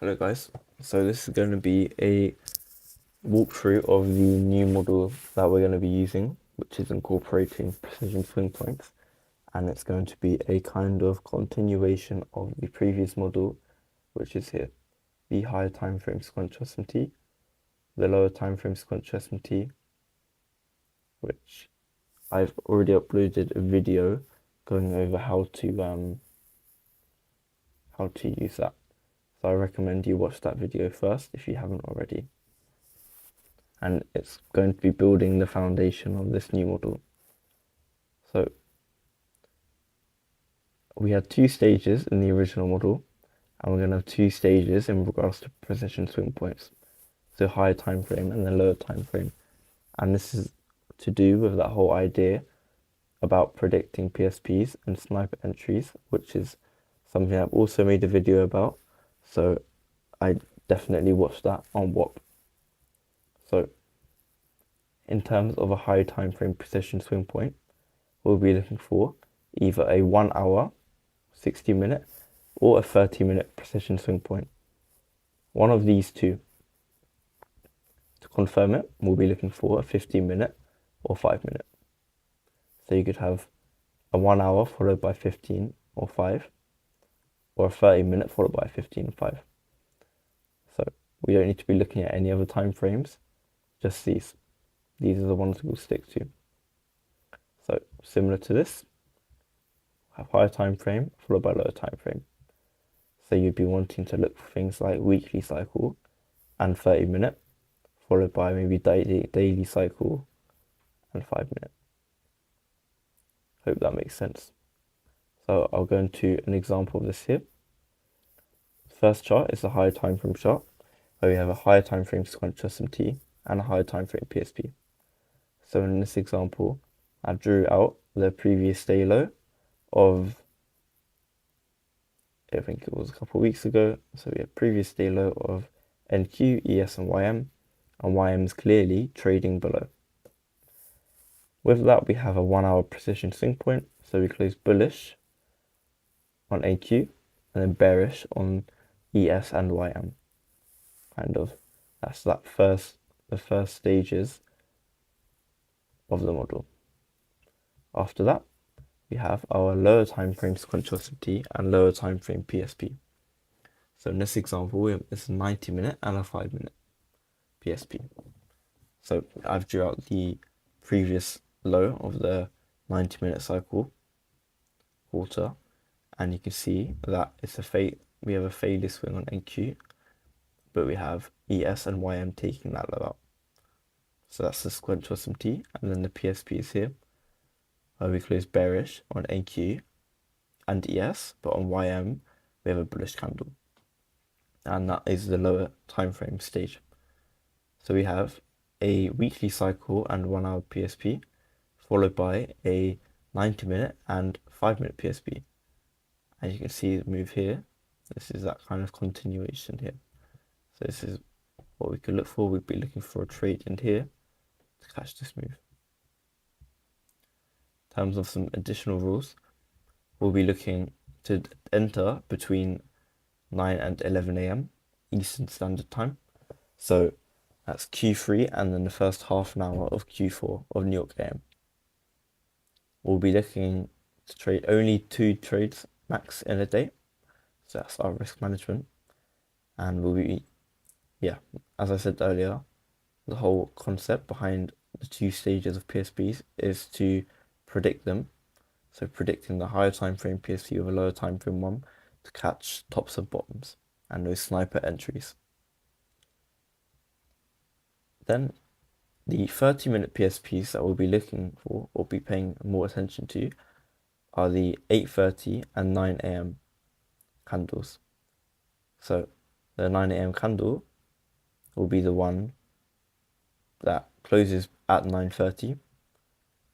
Hello guys, so this is going to be a walkthrough of the new model that we're going to be using, which is incorporating precision swing points, and it's going to be a kind of continuation of the previous model, which is here, the higher time frame sequential SMT, the lower time frame sequential SMT, which I've already uploaded a video going over how to use that. So I recommend you watch that video first if you haven't already. And it's going to be building the foundation of this new model. So we had two stages in the original model, and we're going to have two stages in regards to precision swing points. So higher time frame and then lower time frame. And this is to do with that whole idea about predicting PSPs and sniper entries, which is something I've also made a video about. So I definitely watched that on WOP. So in terms of a high time frame precision swing point, we'll be looking for either a 1 hour, 60-minute, or a 30-minute precision swing point. One of these two. To confirm it, we'll be looking for a 15-minute or 5-minute. So you could have a 1 hour followed by 15 or 5, or a 30-minute followed by 15 and 5. So we don't need to be looking at any other time frames, just these. These are the ones we'll stick to. So similar to this, have higher time frame followed by lower time frame. So you'd be wanting to look for things like weekly cycle and 30-minute, followed by maybe daily cycle and 5-minute. Hope that makes sense. So I'll go into an example of this here. First chart is a higher time frame chart, where we have a higher time frame sequential SMT and a higher time frame PSP. So in this example, I drew out the previous day low of, I think it was a couple of weeks ago. So we have previous day low of NQ, ES, and YM is clearly trading below. With that, we have a 1 hour precision swing point. So we close bullish on AQ and then bearish on ES and YM. Kind of, that's the first stages of the model. After that, we have our lower time frame sequential SMT and lower time frame PSP. So in this example, it's a 90-minute and a 5-minute PSP. So I've drew out the previous low of the 90-minute cycle quarter, and you can see that we have a failure swing on NQ, but we have ES and YM taking that low out. So that's the sequential SMT, and then the PSP is here, where we close bearish on NQ and ES, but on YM we have a bullish candle, and that is the lower time frame stage. So we have a weekly cycle and 1 hour PSP, followed by a 90-minute and 5-minute PSP. As you can see the move here, this is that kind of continuation here. So this is what we could look for. We'd be looking for a trade in here to catch this move. In terms of some additional rules, we'll be looking to enter between 9 and 11 a.m. Eastern Standard Time. So that's Q3 and then the first half an hour of Q4 of New York AM. We'll be looking to trade only 2 trades max in a day. So that's our risk management. And we'll be, as I said earlier, the whole concept behind the 2 stages of PSPs is to predict them. So predicting the higher time frame PSP with a lower time frame one to catch tops and bottoms and those sniper entries. Then the 30-minute PSPs that we'll be looking for or be paying more attention to are the 8:30 and 9 a.m. candles. So the 9 a.m. candle will be the one that closes at 9:30.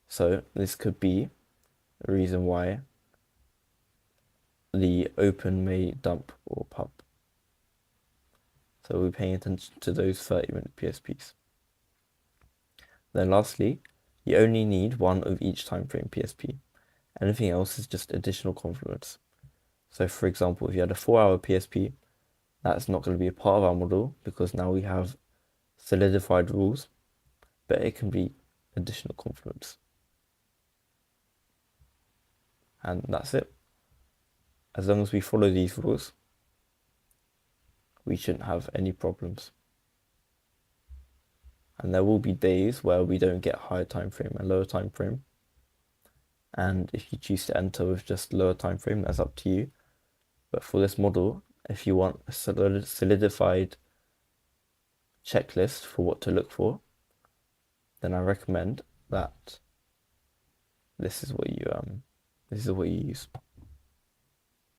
So this could be the reason why the open may dump or pump. So we're paying attention to those 30-minute PSPs. Then lastly, you only need one of each time frame PSP. Anything else is just additional complements. So for example, if you had a 4-hour PSP, That's not going to be a part of our model because now we have solidified rules, but it can be additional confidence. And that's it. As long as we follow these rules, we shouldn't have any problems. And there will be days where we don't get higher time frame and lower time frame. And if you choose to enter with just lower time frame, that's up to you. But for this model, if you want a solidified checklist for what to look for, then I recommend that this is what you use.